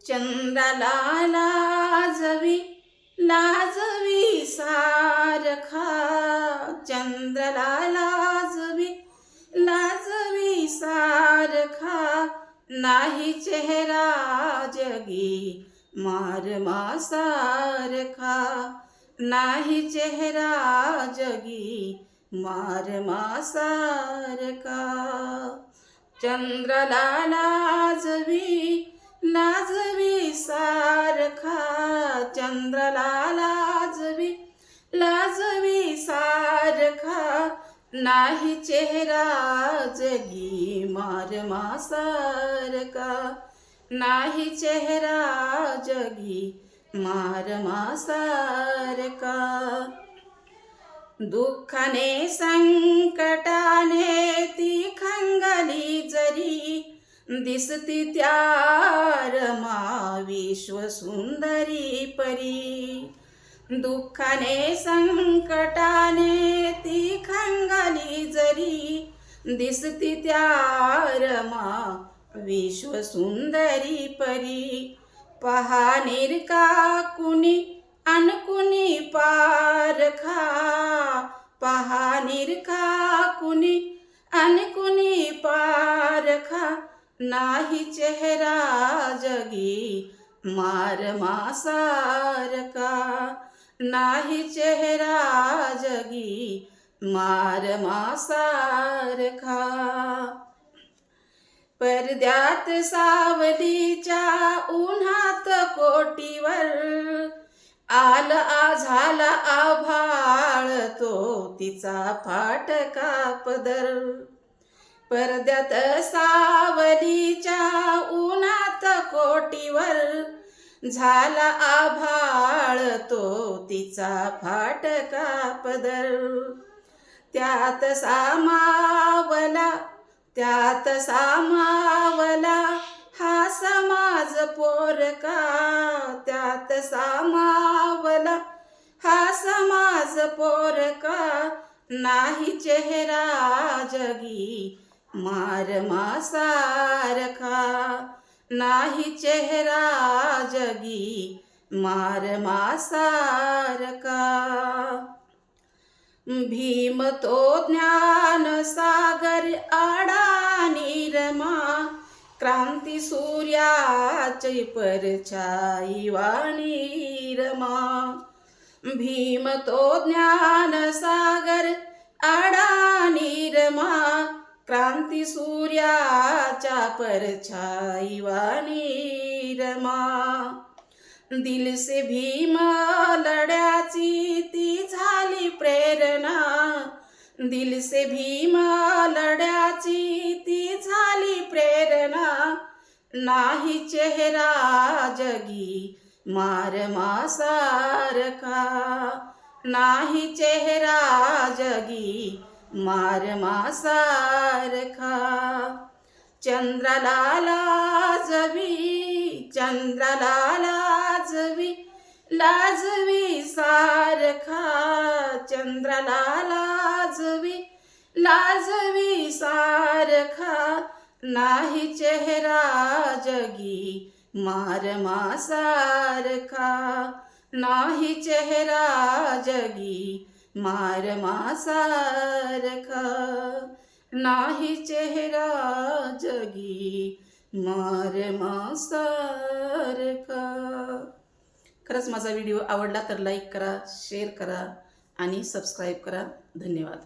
चंद्राला लाजवी लाजवी सारखा, चंद्राला लाजवी लाजवी सारखा, नाही चेहरा जगी मारमा सारखा, नाही चेहरा जगी मारमा सारखा. चंद्राला लाजवी लाजवी सारखा, चंद्राला लाजवी लाजवी सारखा, नाही चेहरा जगी मारमा सारखा, नाही चेहरा जगी मारमा सारखा. दुःखाने संकटाने ती खंगली जरी, दिसती त्या रमा विश्व सुंदरी परी. दुःखाने संकटाने ती खंगली जरी, दिसती त्या रमा विश्व सुंदरी परी. पहा निरका कुणी अन कुणी पारखा, पहा निरखा कुणी अन कुणी पारखा, नाही चेहरा जगी मारमा सारखा, नाही चेहरा जगी मारमा सारखा. पडद्यात सावलीच्या उन्हात कोटीवर, आला झाला आभाळ तो तिचा फाटका पदर. पडद्यात सावलीच्या उन्हात कोटीवर, झाला आभाळ तो तिचा फाटका पदर. त्यात सामावला त्यात सामावला हा समाज पोरका, त्यात सामावला हा समाज पोरका, नाही चेहरा जगी मारमा सारखा, नाही चेहरा जगी मारमा सारखा. भीम तो ज्ञान सागर अडाणी रमा, क्रांती सूर्याची परछाई वाणी रमा. भीम तो ज्ञान सागर अडाणी रमा, क्रांती सूर्याच्या परछाई वाणी रमा. दिल से भीम लढ्याची ती झाली प्रेरणा, दिल से भीम लढ्याची ती झाली प्रेरणा, नाही चेहरा जगी मारमा सारखा, नाही चेहरा जगी मारमा सारखा. चंद्राला लाजवी चंद्राला लाजवी लाजवी सारखा, चंद्राला लाजवी लाजवी सारखा, नाही चेहरा जगी मारमा सारखा, नाही चेहरा जगी मारमा सारखा, नाही चेहरा जगी मारमा सारखा. खरंच माझा व्हिडिओ आवडला तर लाईक करा, शेअर करा आणि सबस्क्राईब करा. धन्यवाद.